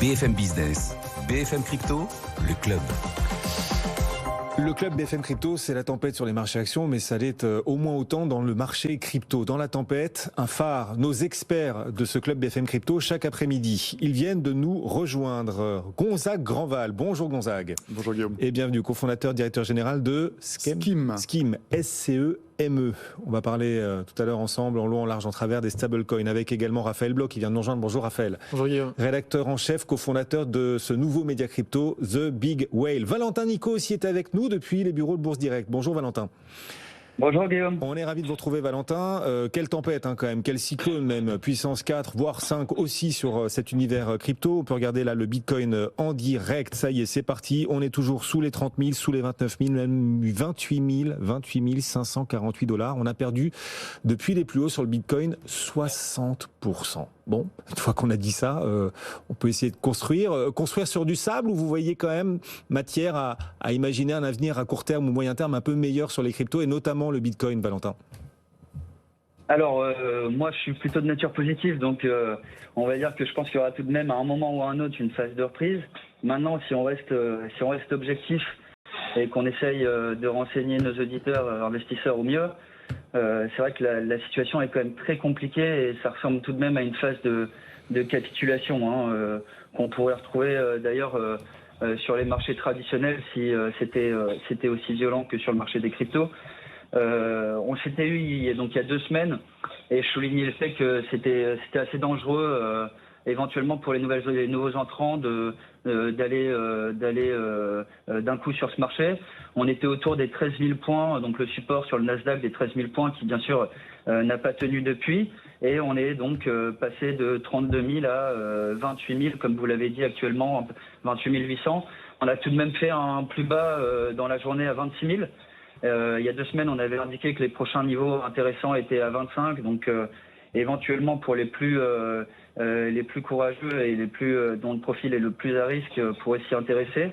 BFM Business, BFM Crypto, le club. Le club BFM Crypto, c'est la tempête sur les marchés actions, mais ça l'est au moins autant dans le marché crypto. Dans la tempête, un phare, nos experts de ce club BFM Crypto, chaque après-midi, ils viennent de nous rejoindre. Gonzague Grandval. Bonjour Gonzague. Bonjour Guillaume. Et bienvenue, cofondateur, directeur général de Scheme, SCEME. On va parler tout à l'heure ensemble, en long, en large, en travers des stablecoins, avec également Raphaël Bloch qui vient de nous rejoindre. Bonjour Raphaël. Bonjour Guillaume. Rédacteur en chef, cofondateur de ce nouveau média crypto, The Big Whale. Valentin Nico aussi est avec nous depuis les bureaux de Bourse Direct. Bonjour Valentin. Bonjour Guillaume. On est ravis de vous retrouver Valentin. Quelle tempête quand même, quel cyclone même, puissance 4 voire 5 aussi sur cet univers crypto. On peut regarder là le Bitcoin en direct, ça y est c'est parti. On est toujours sous les 30 000, sous les 29 000, même 28 548 $. On a perdu depuis les plus hauts sur le Bitcoin 60%. Bon, une fois qu'on a dit ça, on peut essayer de construire sur du sable, ou vous voyez quand même matière à imaginer un avenir à court terme ou moyen terme un peu meilleur sur les cryptos et notamment le Bitcoin, Valentin? Alors, moi, je suis plutôt de nature positive, donc on va dire que je pense qu'il y aura tout de même à un moment ou à un autre une phase de reprise. Maintenant, si on reste objectif et qu'on essaye de renseigner nos auditeurs, investisseurs au mieux, c'est vrai que la situation est quand même très compliquée et ça ressemble tout de même à une phase de capitulation qu'on pourrait retrouver d'ailleurs sur les marchés traditionnels si c'était aussi violent que sur le marché des cryptos. On s'était eu il y a 2 semaines et je soulignais le fait que c'était assez dangereux éventuellement pour les nouveaux entrants d'aller d'un coup sur ce marché. On était autour des 13 000 points, donc le support sur le Nasdaq des 13 000 points qui bien sûr n'a pas tenu depuis, et on est donc passé de 32 000 à 28 000 comme vous l'avez dit actuellement, 28 800. On a tout de même fait un plus bas dans la journée à 26 000. Il y a 2 semaines, on avait indiqué que les prochains niveaux intéressants étaient à 25, donc éventuellement pour les plus courageux et les plus dont le profil est le plus à risque pourraient s'y intéresser.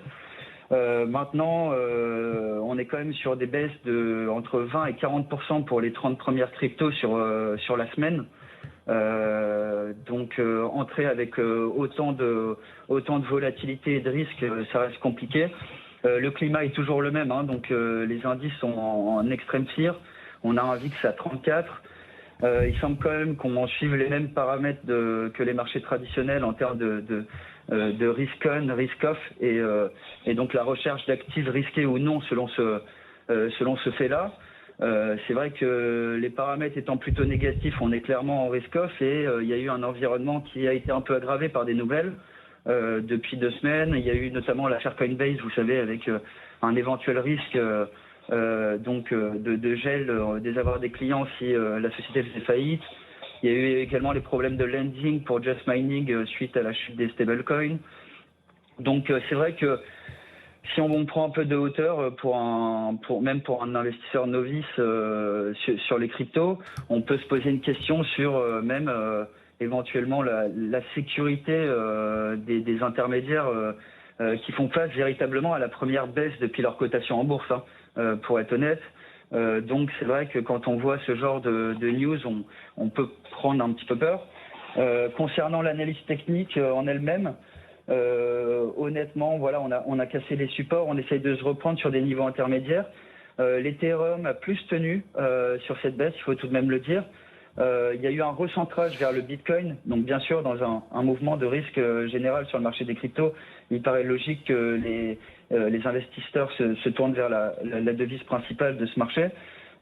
Maintenant, on est quand même sur des baisses de entre 20 et 40% pour les 30 premières cryptos sur la semaine. Donc entrer avec autant de volatilité et de risque, ça reste compliqué. Le climat est toujours le même, donc les indices sont en extrême fear. On a un VIX à 34. Il semble quand même qu'on suive les mêmes paramètres que les marchés traditionnels en termes de risk on, risk off, et donc la recherche d'actifs risqués ou non selon ce fait-là. C'est vrai que les paramètres étant plutôt négatifs, on est clairement en risk off, et il y a eu un environnement qui a été un peu aggravé par des nouvelles. Depuis 2 semaines, il y a eu notamment l'affaire Coinbase, vous savez, avec un éventuel risque de gel des avoirs des clients si la société faisait faillite. Il y a eu également les problèmes de lending pour Just Mining suite à la chute des stablecoins. Donc c'est vrai que si on prend un peu de hauteur pour un investisseur novice sur les cryptos, on peut se poser une question sur éventuellement la sécurité des intermédiaires qui font face véritablement à la première baisse depuis leur cotation en bourse, pour être honnête. Donc c'est vrai que quand on voit ce genre de news, on peut prendre un petit peu peur. Concernant l'analyse technique en elle-même, honnêtement, voilà, on a cassé les supports, on essaye de se reprendre sur des niveaux intermédiaires. L'Ethereum a plus tenu sur cette baisse, il faut tout de même le dire. Il y a eu un recentrage vers le Bitcoin, donc bien sûr dans un mouvement de risque général sur le marché des cryptos, il paraît logique que les investisseurs se tournent vers la devise principale de ce marché.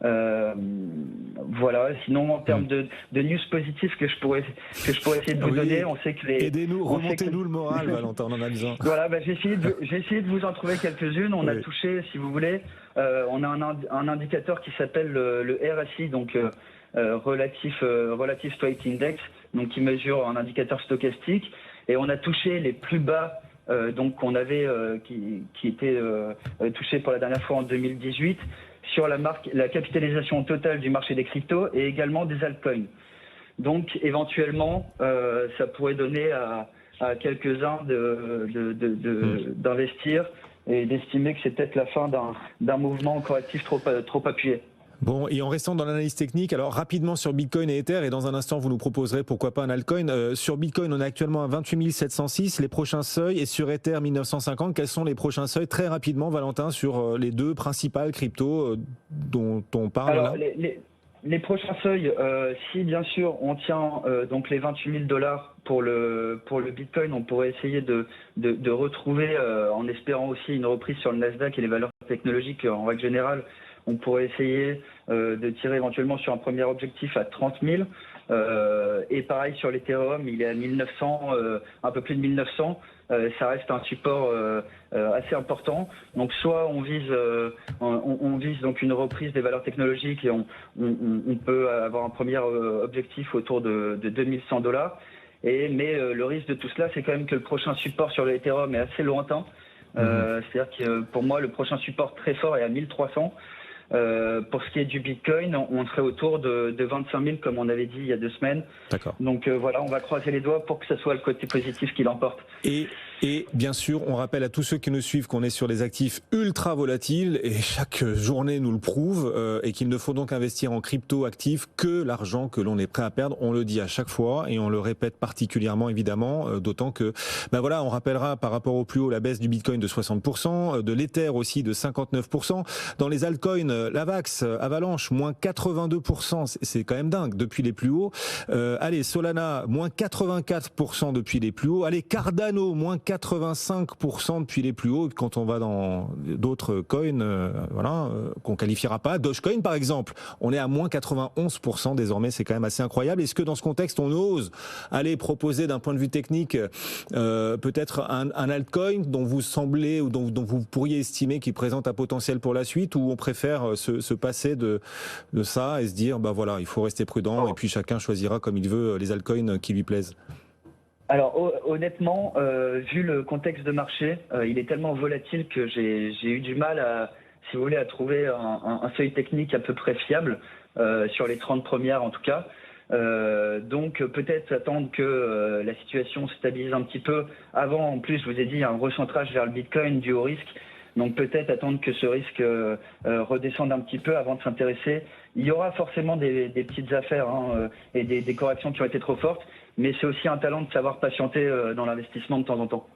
Voilà. Sinon, en termes de news positives que je pourrais essayer de vous donner, on sait que aidez-nous, remontez-nous le moral, Valentin, on en a besoin. Voilà, j'ai essayé de vous en trouver quelques-unes. On a touché, si vous voulez, on a un indicateur qui s'appelle le RSI, donc Relative Straight Index, donc qui mesure un indicateur stochastique, et on a touché les plus bas donc qu'on avait qui était touché pour la dernière fois en 2018 sur la capitalisation totale du marché des cryptos et également des altcoins. Donc éventuellement ça pourrait donner à quelques-uns d'investir et d'estimer que c'est peut-être la fin d'un mouvement correctif trop appuyé. Bon, et en restant dans l'analyse technique, alors rapidement sur Bitcoin et Ether, et dans un instant vous nous proposerez pourquoi pas un altcoin. Sur Bitcoin, on est actuellement à 28 706, les prochains seuils, et sur Ether 1950, quels sont les prochains seuils? Très rapidement, Valentin, sur les deux principales cryptos dont on parle. Alors, les prochains seuils, si bien sûr on tient donc les 28 000 $ pour le Bitcoin, on pourrait essayer de retrouver, en espérant aussi une reprise sur le Nasdaq et les valeurs technologiques en règle générale, on pourrait essayer de tirer éventuellement sur un premier objectif à 30 000. Et pareil sur l'Ethereum, il est à 1900, un peu plus de 1900. Ça reste un support assez important. Donc soit on vise donc une reprise des valeurs technologiques et on peut avoir un premier objectif autour de 2100 $. Mais le risque de tout cela, c'est quand même que le prochain support sur le Ethereum est assez lointain. C'est-à-dire que pour moi, le prochain support très fort est à 1300. Pour ce qui est du Bitcoin, on serait autour de 25 000 comme on avait dit il y a 2 semaines. D'accord. Donc voilà, on va croiser les doigts pour que ce soit le côté positif qui l'emporte. Et bien sûr, on rappelle à tous ceux qui nous suivent qu'on est sur des actifs ultra volatiles et chaque journée nous le prouve et qu'il ne faut donc investir en crypto actifs que l'argent que l'on est prêt à perdre. On le dit à chaque fois et on le répète particulièrement évidemment, d'autant que on rappellera par rapport au plus haut la baisse du Bitcoin de 60%, de l'Ether aussi de 59%. Dans les altcoins, l'Avax, Avalanche, moins 82%, c'est quand même dingue depuis les plus hauts. Allez, Solana, moins 84% depuis les plus hauts. Allez, Cardano, moins 85% depuis les plus hauts. Quand on va dans d'autres coins, qu'on qualifiera pas, Dogecoin par exemple, on est à moins 91% désormais. C'est quand même assez incroyable. Est-ce que dans ce contexte, on ose aller proposer d'un point de vue technique peut-être un altcoin dont vous semblez ou dont vous pourriez estimer qu'il présente un potentiel pour la suite, ou on préfère se passer de ça et se dire il faut rester prudent et puis chacun choisira comme il veut les altcoins qui lui plaisent? Alors honnêtement, vu le contexte de marché, il est tellement volatile que j'ai eu du mal à trouver un seuil technique à peu près fiable sur les 30 premières en tout cas. Donc peut-être attendre que la situation se stabilise un petit peu. Avant, en plus, je vous ai dit, un recentrage vers le Bitcoin dû au risque. Donc peut-être attendre que ce risque redescende un petit peu avant de s'intéresser. Il y aura forcément des petites affaires et des corrections qui ont été trop fortes, mais c'est aussi un talent de savoir patienter dans l'investissement de temps en temps.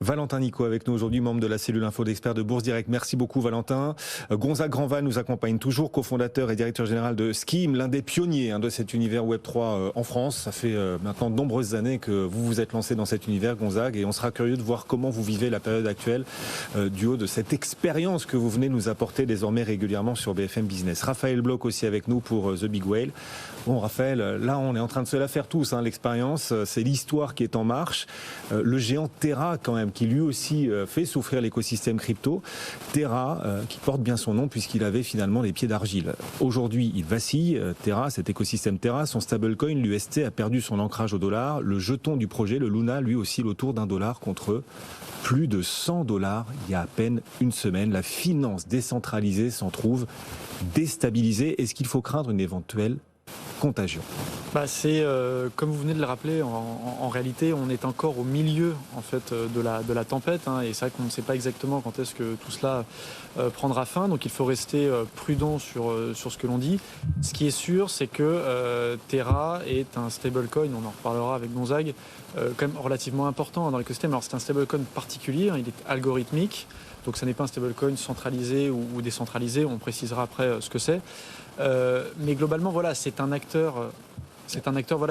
Valentin Nicot avec nous aujourd'hui, membre de la cellule info d'experts de Bourse Direct. Merci beaucoup Valentin. Gonzague Grandval nous accompagne toujours, cofondateur et directeur général de Scheme, l'un des pionniers de cet univers Web3 en France. Ça fait maintenant de nombreuses années que vous vous êtes lancé dans cet univers, Gonzague, et on sera curieux de voir comment vous vivez la période actuelle du haut de cette expérience que vous venez nous apporter désormais régulièrement sur BFM Business. Raphaël Bloch aussi avec nous pour The Big Whale. Bon Raphaël, là on est en train de se la faire tous, l'expérience, c'est l'histoire qui est en marche. Le géant Terra quand même, qui lui aussi fait souffrir l'écosystème crypto. Terra, qui porte bien son nom puisqu'il avait finalement les pieds d'argile. Aujourd'hui, il vacille. Terra, cet écosystème Terra, son stablecoin, l'UST, a perdu son ancrage au dollar. Le jeton du projet, le Luna, lui oscille autour $1 contre plus de $100 il y a à peine une semaine. La finance décentralisée s'en trouve déstabilisée. Est-ce qu'il faut craindre une éventuelle contagion? C'est comme vous venez de le rappeler, en réalité on est encore au milieu en fait de la tempête, et c'est vrai qu'on ne sait pas exactement quand est-ce que tout cela prendra fin, donc il faut rester prudent sur ce que l'on dit. Ce qui est sûr, c'est que Terra est un stablecoin, on en reparlera avec Gonzague, quand même relativement important dans l'écosystème. Alors c'est un stablecoin particulier, il est algorithmique. Donc ça n'est pas un stablecoin centralisé ou décentralisé, on précisera après ce que c'est. Mais globalement, c'est un acteur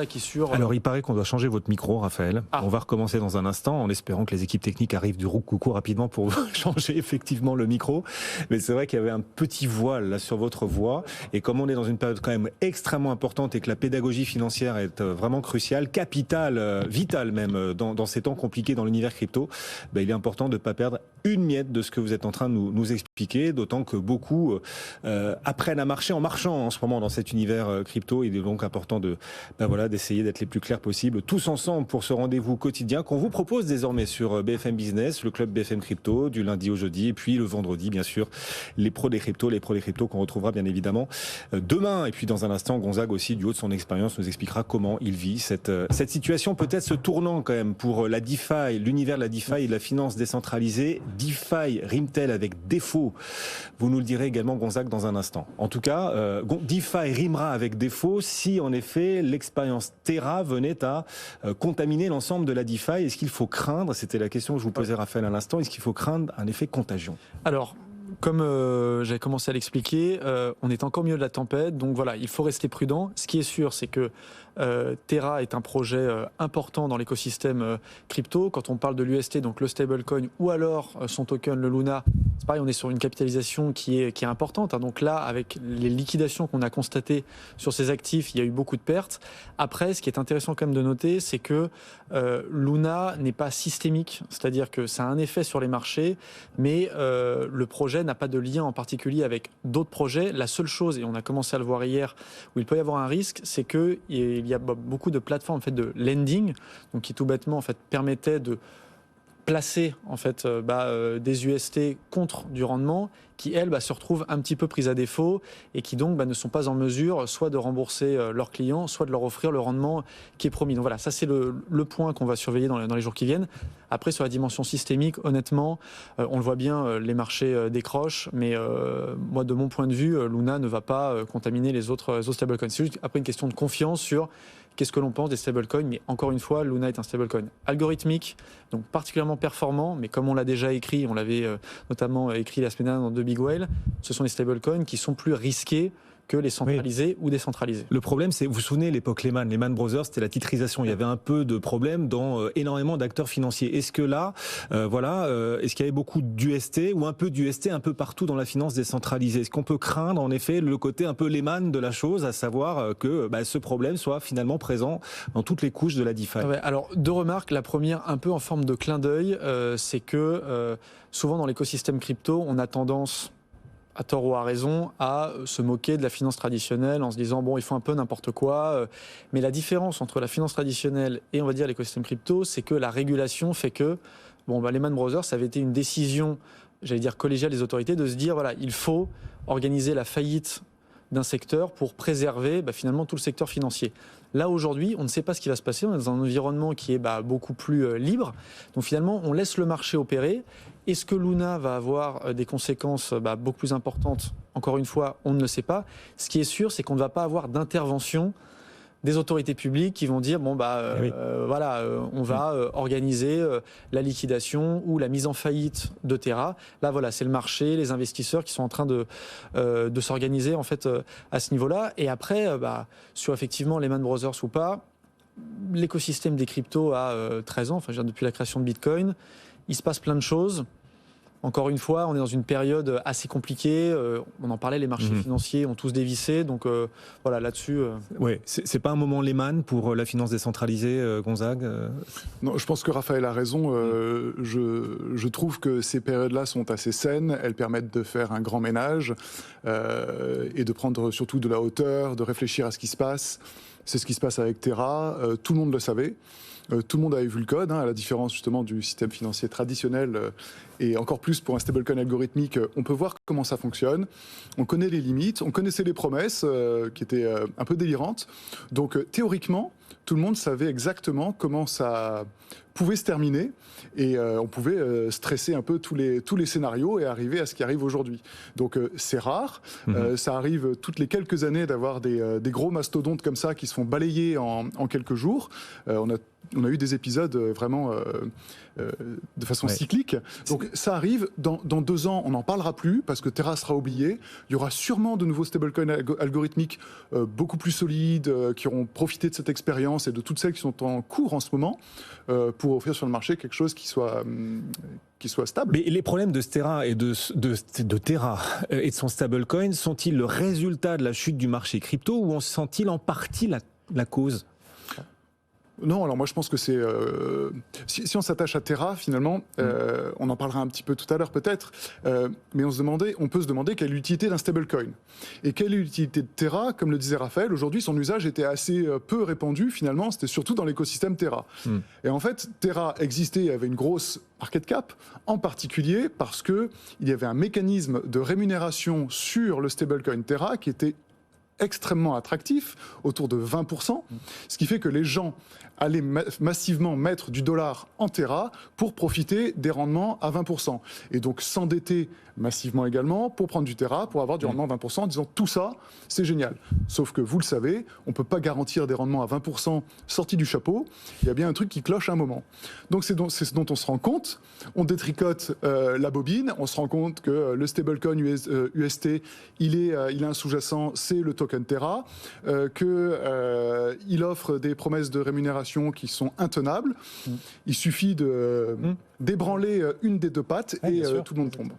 qui sur... Alors il paraît qu'on doit changer votre micro, Raphaël. On va recommencer dans un instant en espérant que les équipes techniques arrivent du coucou rapidement pour changer effectivement le micro. Mais c'est vrai qu'il y avait un petit voile là sur votre voix. Et comme on est dans une période quand même extrêmement importante et que la pédagogie financière est vraiment cruciale, capitale, vitale même dans ces temps compliqués dans l'univers crypto, il est important de ne pas perdre une miette de ce que vous êtes en train de nous expliquer, d'autant que beaucoup apprennent à marcher en marchant en ce moment dans cet univers crypto. Il est donc important de d'essayer d'être les plus clairs possibles, tous ensemble pour ce rendez-vous quotidien qu'on vous propose désormais sur BFM Business, le club BFM Crypto, du lundi au jeudi, et puis le vendredi, bien sûr, les pros des cryptos qu'on retrouvera bien évidemment demain. Et puis dans un instant, Gonzague aussi, du haut de son expérience, nous expliquera comment il vit cette situation, peut-être ce tournant quand même pour la DeFi, l'univers de la DeFi et de la finance décentralisée. DeFi rime-t-elle avec défaut? Vous nous le direz également, Gonzague, dans un instant. En tout cas, DeFi rimera avec défaut si en effet l'expérience Terra venait à contaminer l'ensemble de la DeFi. Est-ce qu'il faut craindre, c'était la question que je vous posais Raphaël à l'instant, est-ce qu'il faut craindre un effet contagion? Alors, comme j'avais commencé à l'expliquer, on est encore au milieu de la tempête, donc voilà, il faut rester prudent. Ce qui est sûr, c'est que Terra est un projet important dans l'écosystème crypto. Quand on parle de l'UST, donc le stablecoin, ou alors son token, le Luna, c'est pareil, on est sur une capitalisation qui est importante. Donc là, avec les liquidations qu'on a constatées sur ces actifs, il y a eu beaucoup de pertes. Après, ce qui est intéressant quand même de noter, c'est que Luna n'est pas systémique, c'est-à-dire que ça a un effet sur les marchés, mais le projet n'a pas de lien en particulier avec d'autres projets. La seule chose, et on a commencé à le voir hier, où il peut y avoir un risque, c'est qu'il y a beaucoup de plateformes en fait, de lending, donc qui tout bêtement en fait, permettaient de placer en fait, des UST contre du rendement qui, elles, se retrouvent un petit peu prises à défaut et qui donc ne sont pas en mesure soit de rembourser leurs clients, soit de leur offrir le rendement qui est promis. Donc voilà, ça c'est le point qu'on va surveiller dans les jours qui viennent. Après, sur la dimension systémique, honnêtement, on le voit bien, les marchés décrochent, mais moi, de mon point de vue, Luna ne va pas contaminer les autres stablecoins. C'est juste après une question de confiance sur qu'est-ce que l'on pense des stablecoins, mais encore une fois, Luna est un stablecoin algorithmique, donc particulièrement performant, mais comme on l'a déjà écrit, on l'avait notamment écrit la semaine dernière dans The Big Whale, ce sont des stablecoins qui sont plus risqués que les centralisés ou décentralisés. Le problème, c'est, vous vous souvenez, l'époque Lehman Brothers, c'était la titrisation. Il y avait un peu de problème dans énormément d'acteurs financiers. Est-ce que là, est-ce qu'il y avait beaucoup d'UST ou un peu d'UST un peu partout dans la finance décentralisée? Est-ce qu'on peut craindre, en effet, le côté un peu Lehman de la chose, à savoir que ce problème soit finalement présent dans toutes les couches de la DeFi? Ouais, alors, deux remarques. La première, un peu en forme de clin d'œil, c'est que souvent dans l'écosystème crypto, on a tendance, à tort ou à raison, à se moquer de la finance traditionnelle en se disant bon, ils font un peu n'importe quoi. Mais la différence entre la finance traditionnelle et on va dire l'écosystème crypto, c'est que la régulation fait que Lehman Brothers, ça avait été une décision, j'allais dire collégiale des autorités, de se dire voilà, il faut organiser la faillite d'un secteur pour préserver finalement tout le secteur financier. Là aujourd'hui, on ne sait pas ce qui va se passer. On est dans un environnement qui est beaucoup plus libre. Donc finalement, on laisse le marché opérer. Est-ce que Luna va avoir des conséquences beaucoup plus importantes? Encore une fois, on ne le sait pas. Ce qui est sûr, c'est qu'on ne va pas avoir d'intervention des autorités publiques qui vont dire on va organiser la liquidation ou la mise en faillite de Terra. Là, voilà, c'est le marché, les investisseurs qui sont en train de s'organiser en fait à ce niveau-là. Et après, sur effectivement Lehman Brothers ou pas, l'écosystème des cryptos a 13 ans, depuis la création de Bitcoin, il se passe plein de choses. Encore une fois, on est dans une période assez compliquée. On en parlait, les marchés financiers ont tous dévissé. Donc là-dessus. Oui, c'est pas un moment Lehman pour la finance décentralisée, Gonzague. Non, je pense que Raphaël a raison. Je trouve que ces périodes-là sont assez saines. Elles permettent de faire un grand ménage et de prendre surtout de la hauteur, de réfléchir à ce qui se passe. C'est ce qui se passe avec Terra. Tout le monde le savait. Tout le monde avait vu le code, à la différence justement du système financier traditionnel et encore plus pour un stablecoin algorithmique, on peut voir comment ça fonctionne. On connaît les limites, on connaissait les promesses qui étaient un peu délirantes. Donc théoriquement, tout le monde savait exactement comment ça pouvait se terminer et on pouvait stresser un peu tous les scénarios et arriver à ce qui arrive aujourd'hui. Donc c'est rare, ça arrive toutes les quelques années d'avoir des gros mastodontes comme ça qui se font balayer en quelques jours. On a eu des épisodes vraiment de façon cyclique. Donc ça arrive, dans 2 ans, on n'en parlera plus parce que Terra sera oublié. Il y aura sûrement de nouveaux stablecoins algorithmiques beaucoup plus solides qui auront profité de cette expérience et de toutes celles qui sont en cours en ce moment pour offrir sur le marché quelque chose qui soit stable. Mais les problèmes de Terra et de Terra et de son stablecoin sont-ils le résultat de la chute du marché crypto ou en sont-ils en partie la cause ? Non, alors moi je pense que c'est... si on s'attache à Terra, finalement, on en parlera un petit peu tout à l'heure peut-être, mais on peut se demander quelle est l'utilité d'un stablecoin. Et quelle est l'utilité de Terra? Comme le disait Raphaël, aujourd'hui son usage était assez peu répandu finalement, c'était surtout dans l'écosystème Terra. Et en fait, Terra existait et avait une grosse market cap, en particulier parce qu'il y avait un mécanisme de rémunération sur le stablecoin Terra qui était extrêmement attractif, autour de 20%, ce qui fait que les gens allaient massivement mettre du dollar en Terra pour profiter des rendements à 20%. Et donc s'endetter massivement également pour prendre du Terra, pour avoir du rendement à 20%, en disant tout ça, c'est génial. Sauf que vous le savez, on ne peut pas garantir des rendements à 20% sortis du chapeau. Il y a bien un truc qui cloche à un moment. Donc c'est ce dont on se rend compte. On détricote la bobine, on se rend compte que le stablecoin UST, il a un sous-jacent, c'est le token Terra, qu'il offre des promesses de rémunération qui sont intenables. Il suffit de d'ébranler une des deux pattes et tout le monde tombe.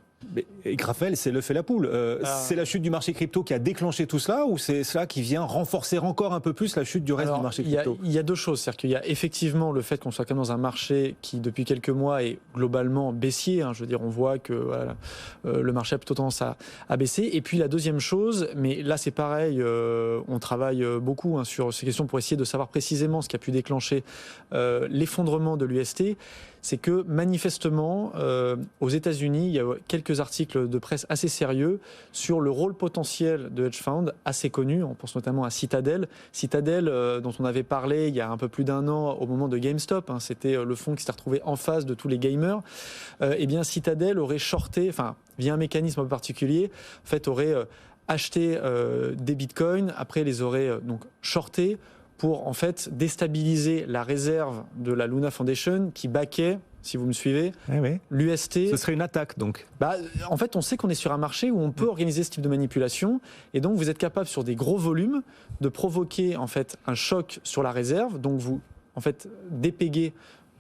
Et Raphaël, c'est l'œuf et la poule. C'est la chute du marché crypto qui a déclenché tout cela, ou c'est cela qui vient renforcer encore un peu plus la chute du reste du marché crypto? Il y a deux choses. C'est-à-dire qu'il y a effectivement le fait qu'on soit quand même dans un marché qui, depuis quelques mois, est globalement baissier. Je veux dire, on voit que voilà, le marché a plutôt tendance à baisser. Et puis la deuxième chose, mais là c'est pareil, on travaille beaucoup sur ces questions pour essayer de savoir précisément ce qui a pu déclencher l'effondrement de l'UST. C'est que manifestement, aux États-Unis, il y a quelques articles de presse assez sérieux sur le rôle potentiel de hedge funds assez connus. On pense notamment à Citadel. Citadel, dont on avait parlé il y a un peu plus d'un an au moment de GameStop. C'était le fonds qui s'était retrouvé en face de tous les gamers. Eh bien, Citadel aurait shorté, via un mécanisme particulier, en fait, aurait acheté des bitcoins, après les aurait donc shortés, pour en fait déstabiliser la réserve de la Luna Foundation qui backait, si vous me suivez, l'UST. Ce serait une attaque donc. En fait, on sait qu'on est sur un marché où on peut organiser ce type de manipulation, et donc vous êtes capable sur des gros volumes de provoquer en fait un choc sur la réserve. Donc vous en fait dépéguez,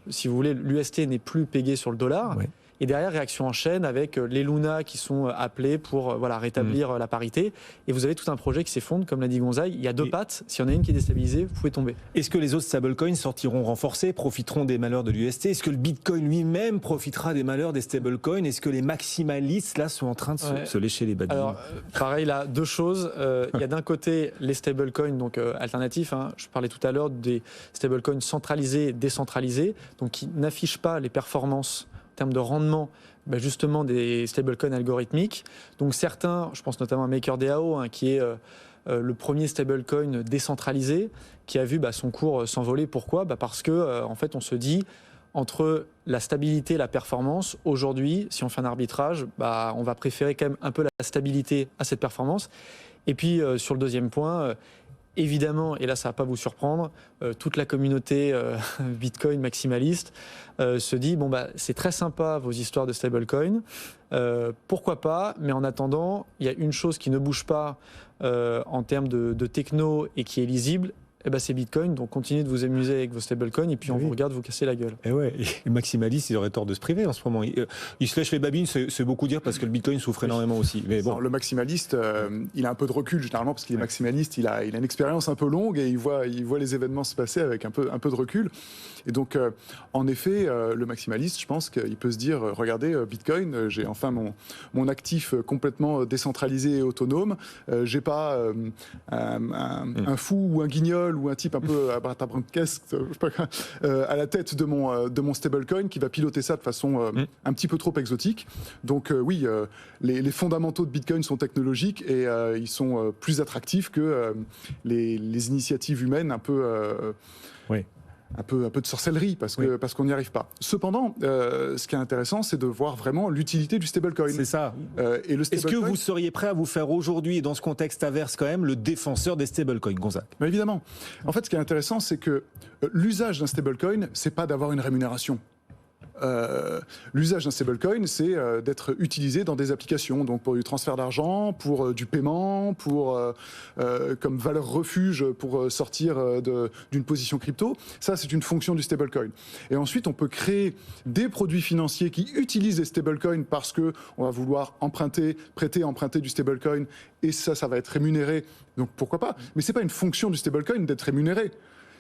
si vous voulez, l'UST n'est plus pégé sur le dollar. Oui. Et derrière, réaction en chaîne avec les Luna qui sont appelés pour rétablir la parité. Et vous avez tout un projet qui s'effondre, comme l'a dit Gonzague. Il y a deux pattes. S'il y en a une qui est déstabilisée, vous pouvez tomber. Est-ce que les autres stablecoins sortiront renforcés, profiteront des malheurs de l'UST? Est-ce que le Bitcoin lui-même profitera des malheurs des stablecoins? Est-ce que les maximalistes, là, sont en train de se lécher les babines? Alors, pareil, là, deux choses. Il y a d'un côté les stablecoins donc alternatifs. Je parlais tout à l'heure des stablecoins centralisés, décentralisés, donc qui n'affichent pas les performances en termes de rendement, justement des stablecoins algorithmiques. Donc certains, je pense notamment à MakerDAO, qui est le premier stablecoin décentralisé, qui a vu son cours s'envoler. Pourquoi? Parce que en fait, on se dit, entre la stabilité et la performance, aujourd'hui, si on fait un arbitrage, on va préférer quand même un peu la stabilité à cette performance. Et puis, sur le deuxième point, évidemment, et là ça ne va pas vous surprendre, toute la communauté Bitcoin maximaliste se dit c'est très sympa vos histoires de stablecoin, pourquoi pas, mais en attendant, il y a une chose qui ne bouge pas en termes de techno et qui est lisible. C'est Bitcoin, donc continuez de vous amuser avec vos stablecoins et puis on vous regarde vous casser la gueule. Et les maximalistes, ils auraient tort de se priver en ce moment. Ils se lèchent les babines, c'est beaucoup dire, parce que le Bitcoin souffre énormément aussi. Mais bon. Le maximaliste, il a un peu de recul généralement, parce qu'il est maximaliste, il a une expérience un peu longue et il voit les événements se passer avec un peu de recul. Et donc, en effet, le maximaliste, je pense qu'il peut se dire, regardez, Bitcoin, j'ai enfin mon actif complètement décentralisé et autonome. J'ai pas un fou ou un guignol ou un type un peu abracadabrantesque à la tête de mon stablecoin qui va piloter ça de façon un petit peu trop exotique. Donc oui, les fondamentaux de Bitcoin sont technologiques et ils sont plus attractifs que les initiatives humaines un peu de sorcellerie, parce qu'on n'y arrive pas. Cependant, ce qui est intéressant, c'est de voir vraiment l'utilité du stablecoin. C'est ça. Est-ce que vous seriez prêt à vous faire aujourd'hui, dans ce contexte averse quand même, le défenseur des stablecoins, Gonzague? Évidemment. En fait, ce qui est intéressant, c'est que l'usage d'un stablecoin, c'est pas d'avoir une rémunération. L'usage d'un stablecoin, c'est d'être utilisé dans des applications, donc pour du transfert d'argent, pour du paiement, pour comme valeur refuge pour sortir d'une position crypto. Ça, c'est une fonction du stablecoin. Et ensuite, on peut créer des produits financiers qui utilisent les stablecoins parce que on va vouloir emprunter du stablecoin, et ça va être rémunéré. Donc pourquoi pas? Mais c'est pas une fonction du stablecoin d'être rémunéré.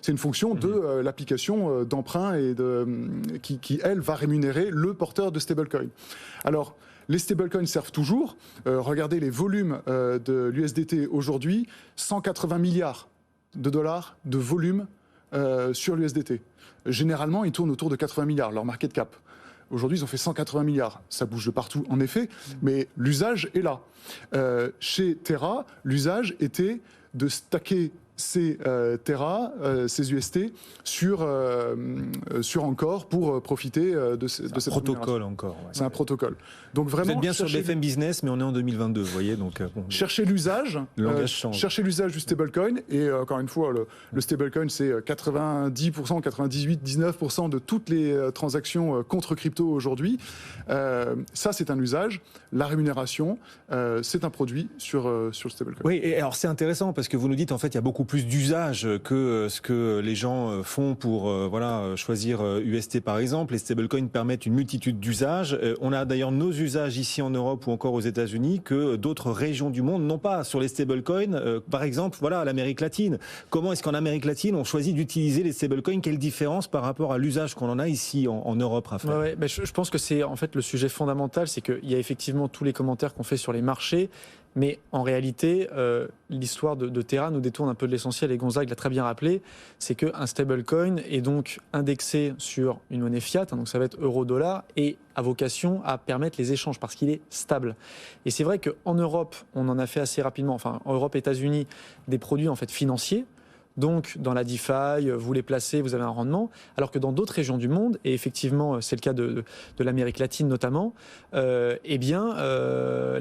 C'est une fonction de l'application d'emprunt et qui, elle, va rémunérer le porteur de stablecoin. Alors, les stablecoins servent toujours. Regardez les volumes de l'USDT aujourd'hui, 180 milliards de dollars de volume sur l'USDT. Généralement, ils tournent autour de 80 milliards, leur market cap. Aujourd'hui, ils ont fait 180 milliards. Ça bouge de partout, en effet, mais l'usage est là. Chez Terra, l'usage était de stacker ces Terra, ces UST sur Encore pour profiter de cette protocole Encore. Ouais. C'est un protocole. Donc vraiment, vous êtes bien sur BFM Business, mais on est en 2022, vous voyez. Donc, chercher l'usage, chercher l'usage du stablecoin. Et encore une fois, le stablecoin, c'est 90%, 98%, 19% de toutes les transactions contre crypto aujourd'hui. Ça, c'est un usage. La rémunération, c'est un produit sur le stablecoin. Oui, et alors c'est intéressant parce que vous nous dites, en fait, il y a beaucoup plus d'usage que ce que les gens font pour choisir UST par exemple. Les stablecoins permettent une multitude d'usages. On a d'ailleurs nos usages ici en Europe ou encore aux États-Unis que d'autres régions du monde n'ont pas sur les stablecoins. Par exemple, l'Amérique latine. Comment est-ce qu'en Amérique latine on choisit d'utiliser les stablecoins? Quelle différence par rapport à l'usage qu'on en a ici en Europe, Raphaël? Je pense que c'est en fait le sujet fondamental, c'est qu'il y a effectivement tous les commentaires qu'on fait sur les marchés. Mais en réalité, l'histoire de Terra nous détourne un peu de l'essentiel, et Gonzague l'a très bien rappelé, c'est qu'un stablecoin est donc indexé sur une monnaie fiat, donc ça va être euro-dollar, et a vocation à permettre les échanges parce qu'il est stable. Et c'est vrai qu'en Europe, on en a fait assez rapidement, enfin en Europe, États-Unis, des produits en fait financiers. Donc, dans la DeFi, vous les placez, vous avez un rendement. Alors que dans d'autres régions du monde, et effectivement, c'est le cas de l'Amérique latine notamment, les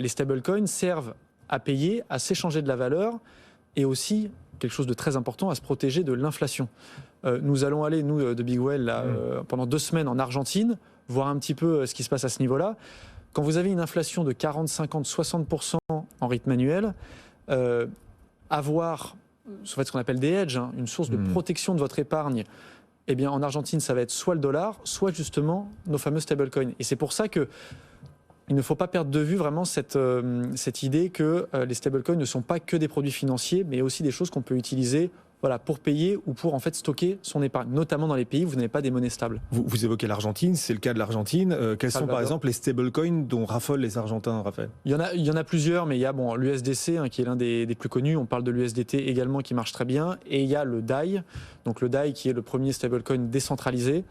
stablecoins servent à payer, à s'échanger de la valeur et aussi, quelque chose de très important, à se protéger de l'inflation. Nous allons aller, nous, de Big Well, pendant 2 semaines en Argentine, voir un petit peu ce qui se passe à ce niveau-là. Quand vous avez une inflation de 40, 50, 60% en rythme annuel, avoir ce qu'on appelle des hedges, une source de protection de votre épargne, eh bien en Argentine, ça va être soit le dollar, soit justement nos fameux stablecoins. Et c'est pour ça que il ne faut pas perdre de vue vraiment cette idée que les stablecoins ne sont pas que des produits financiers, mais aussi des choses qu'on peut utiliser pour payer ou pour en fait stocker son épargne, notamment dans les pays où vous n'avez pas des monnaies stables. Vous évoquez l'Argentine, c'est le cas de l'Argentine. Quels sont par exemple les stablecoins dont raffolent les Argentins, Raphaël? Il y en a plusieurs, mais il y a l'USDC qui est l'un des plus connus. On parle de l'USDT également qui marche très bien, et il y a le DAI, donc le DAI qui est le premier stablecoin décentralisé,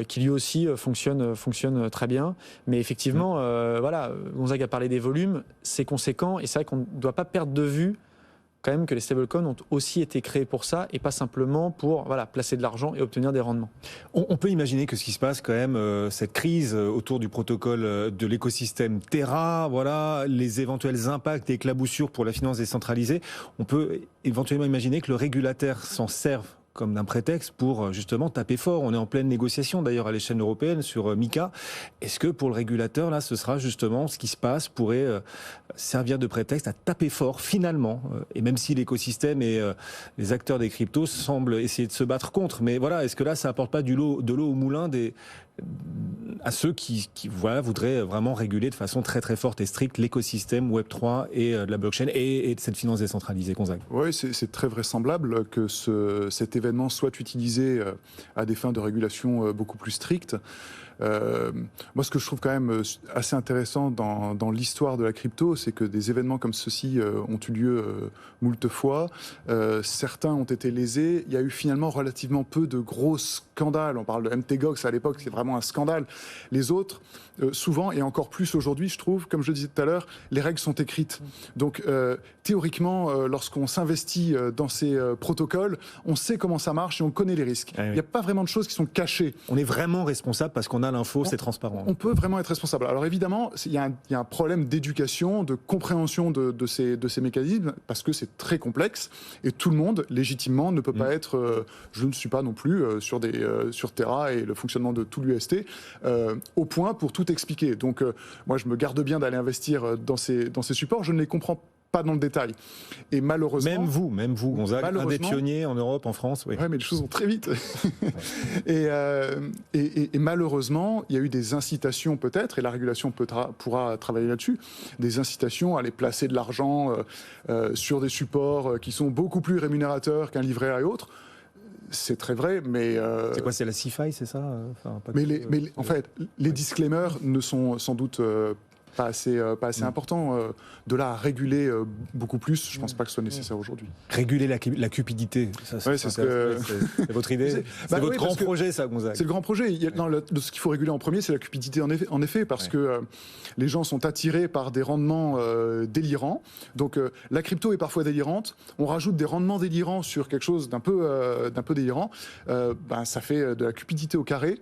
qui lui aussi fonctionne très bien. Mais effectivement, Gonzague a parlé des volumes, c'est conséquent, et c'est vrai qu'on ne doit pas perdre de vue quand même que les stablecoins ont aussi été créés pour ça et pas simplement pour placer de l'argent et obtenir des rendements. On peut imaginer que ce qui se passe quand même, cette crise autour du protocole de l'écosystème Terra, les éventuels impacts et éclaboussures pour la finance décentralisée, on peut éventuellement imaginer que le régulateur s'en serve comme d'un prétexte pour justement taper fort. On est en pleine négociation d'ailleurs à l'échelle européenne sur MiCA. Est-ce que pour le régulateur, là, ce sera justement ce qui se passe pourrait servir de prétexte à taper fort finalement, et même si l'écosystème et les acteurs des cryptos semblent essayer de se battre contre, mais est-ce que là ça apporte pas de l'eau au moulin à ceux qui voudraient vraiment réguler de façon très très forte et stricte l'écosystème Web3 et de la blockchain et de cette finance décentralisée, Gonzague? Oui, c'est très vraisemblable que cet événement soit utilisé à des fins de régulation beaucoup plus strictes. Moi, ce que je trouve quand même assez intéressant dans l'histoire de la crypto, c'est que des événements comme ceux-ci ont eu lieu moult fois. Certains ont été lésés. Il y a eu finalement relativement peu de gros scandales. On parle de MTGOX à l'époque, c'est vraiment un scandale. Les autres, souvent, et encore plus aujourd'hui, je trouve, comme je le disais tout à l'heure, les règles sont écrites. Donc, théoriquement, lorsqu'on s'investit dans ces protocoles, on sait comment ça marche et on connaît les risques. Il n'y a pas vraiment de choses qui sont cachées. On est vraiment responsable parce qu'on a l'info, c'est transparent. On peut vraiment être responsable. Alors évidemment, il y a un problème d'éducation, de compréhension de ces mécanismes, parce que c'est très complexe, et tout le monde, légitimement, ne peut pas être... je ne suis pas non plus sur Terra et le fonctionnement de tout l'UST, au point pour tout expliquer. Donc moi, je me garde bien d'aller investir dans ces supports, je ne les comprends pas dans le détail. Et malheureusement... Même vous, Gonzague, un des pionniers en Europe, en France. Oui, mais les choses vont très vite. et malheureusement, il y a eu des incitations peut-être, et la régulation pourra travailler là-dessus, des incitations à aller placer de l'argent sur des supports qui sont beaucoup plus rémunérateurs qu'un livret A et autres. C'est très vrai, mais... C'est quoi, c'est la CFI, c'est ça En fait, les disclaimers ne sont sans doute pas assez importants. De là à réguler beaucoup plus, je ne pense pas que ce soit nécessaire aujourd'hui. Réguler la cupidité, c'est votre idée. C'est votre grand projet, ça, Gonzague. C'est le grand projet. Ce qu'il faut réguler en premier, c'est la cupidité, en effet, parce que les gens sont attirés par des rendements délirants. Donc la crypto est parfois délirante. On rajoute des rendements délirants sur quelque chose d'un peu délirant. Ça fait de la cupidité au carré.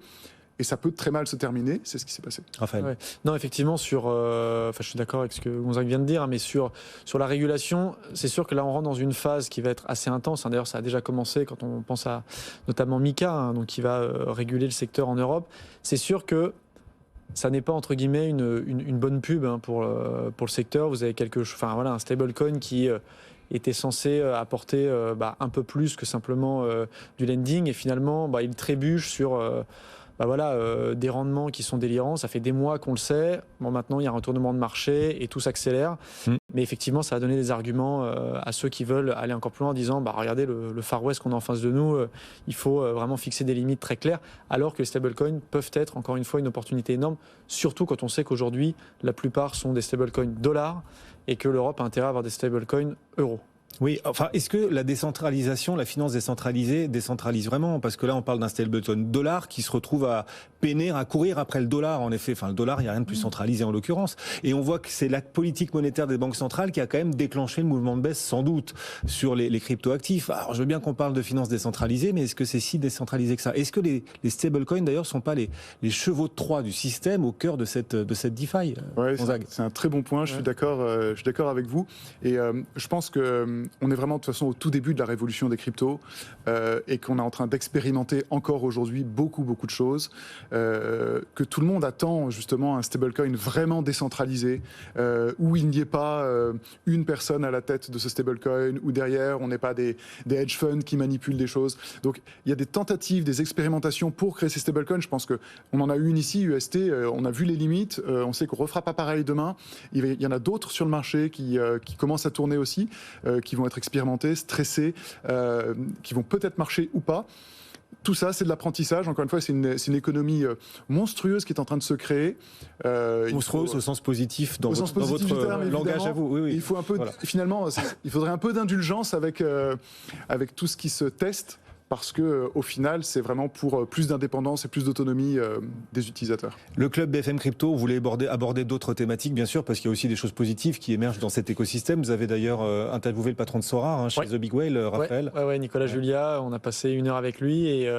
Et ça peut très mal se terminer, c'est ce qui s'est passé. Raphaël. Ouais. Non, effectivement, je suis d'accord avec ce que Gonzague vient de dire, mais sur la régulation, c'est sûr que là, on rentre dans une phase qui va être assez intense. D'ailleurs, ça a déjà commencé quand on pense à notamment MiCA, donc qui va réguler le secteur en Europe. C'est sûr que ça n'est pas, entre guillemets, une bonne pub pour le secteur. Vous avez un stablecoin qui était censé apporter un peu plus que simplement du lending, et finalement, il trébuche sur... des rendements qui sont délirants. Ça fait des mois qu'on le sait. Bon, maintenant, il y a un retournement de marché et tout s'accélère. Mais effectivement, ça a donné des arguments à ceux qui veulent aller encore plus loin en disant regardez le Far West qu'on a en face de nous, il faut vraiment fixer des limites très claires, alors que les stablecoins peuvent être, encore une fois, une opportunité énorme, surtout quand on sait qu'aujourd'hui, la plupart sont des stablecoins dollars et que l'Europe a intérêt à avoir des stablecoins euros. Oui, enfin, est-ce que la décentralisation, la finance décentralisée, décentralise vraiment? Parce que là, on parle d'un stablecoin dollar qui se retrouve à peiner, à courir après le dollar, en effet. Enfin, le dollar, il n'y a rien de plus centralisé en l'occurrence. Et on voit que c'est la politique monétaire des banques centrales qui a quand même déclenché le mouvement de baisse, sans doute, sur les crypto-actifs. Alors, je veux bien qu'on parle de finance décentralisée, mais est-ce que c'est si décentralisé que ça? Est-ce que les stablecoins, d'ailleurs, ne sont pas les chevaux de Troie du système au cœur de cette DeFi? C'est un très bon point, je suis d'accord avec vous. Et je pense que on est vraiment de toute façon au tout début de la révolution des cryptos et qu'on est en train d'expérimenter encore aujourd'hui beaucoup de choses, que tout le monde attend justement un stablecoin vraiment décentralisé où il n'y ait pas une personne à la tête de ce stablecoin, où derrière on n'ait pas des hedge funds qui manipulent des choses. Donc il y a des tentatives, des expérimentations pour créer ces stablecoins. Je pense qu'on en a eu une ici, UST, on a vu les limites, on sait qu'on ne refera pas pareil demain. Il y en a d'autres sur le marché qui commencent à tourner aussi, qui vont être expérimentés, stressés, qui vont peut-être marcher ou pas. Tout ça, c'est de l'apprentissage. Encore une fois, c'est une économie monstrueuse qui est en train de se créer. Monstrueuse au sens positif dans votre langage à vous. Oui. Il faut un peu, finalement, il faudrait un peu d'indulgence avec tout ce qui se teste. Parce que au final, c'est vraiment pour plus d'indépendance et plus d'autonomie des utilisateurs. Le club BFM Crypto, vous voulez aborder d'autres thématiques, bien sûr, parce qu'il y a aussi des choses positives qui émergent dans cet écosystème. Vous avez d'ailleurs interviewé le patron de Sorar chez The Big Whale, Raphaël. Ouais, Nicolas Julia, on a passé 1 heure avec lui et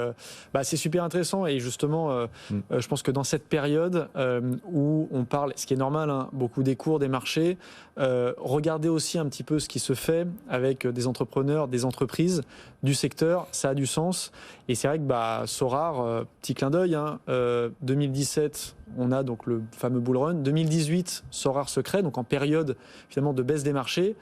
c'est super intéressant. Et justement, je pense que dans cette période où on parle, ce qui est normal, beaucoup des cours, des marchés, regardez aussi un petit peu ce qui se fait avec des entrepreneurs, des entreprises du secteur, ça a du sens. Et c'est vrai que Sorar, petit clin d'œil, 2017, on a donc le fameux bull run. 2018, Sorar se crée, donc en période finalement de baisse des marchés.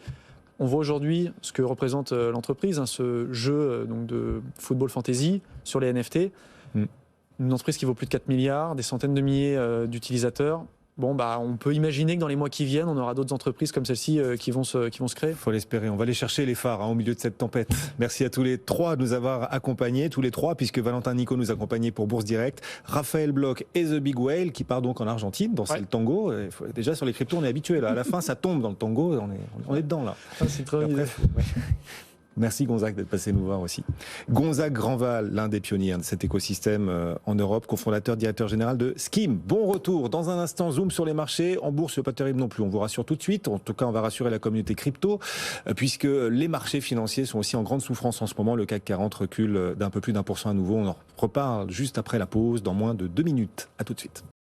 On voit aujourd'hui ce que représente l'entreprise, ce jeu donc de football fantasy sur les NFT. Une entreprise qui vaut plus de 4 milliards, des centaines de milliers d'utilisateurs. Bon, on peut imaginer que dans les mois qui viennent, on aura d'autres entreprises comme celle-ci qui vont se créer. Il faut l'espérer. On va aller chercher les phares au milieu de cette tempête. Merci à tous les trois de nous avoir accompagnés, tous les trois, puisque Valentin Nico nous accompagnait pour Bourse Direct, Raphaël Bloch et The Big Whale qui part donc en Argentine danser le tango. Déjà sur les cryptos, on est habitué là. À la fin, ça tombe dans le tango, on est dedans là. C'est très bien. Merci Gonzague d'être passé nous voir aussi. Gonzague Grandval, l'un des pionniers de cet écosystème en Europe, cofondateur, directeur général de Scheme. Bon retour. Dans un instant, zoom sur les marchés. En bourse, c'est pas terrible non plus. On vous rassure tout de suite. En tout cas, on va rassurer la communauté crypto, puisque les marchés financiers sont aussi en grande souffrance en ce moment. Le CAC 40 recule d'un peu plus d'1% à nouveau. On en reparle juste après la pause, dans moins de 2 minutes. À tout de suite.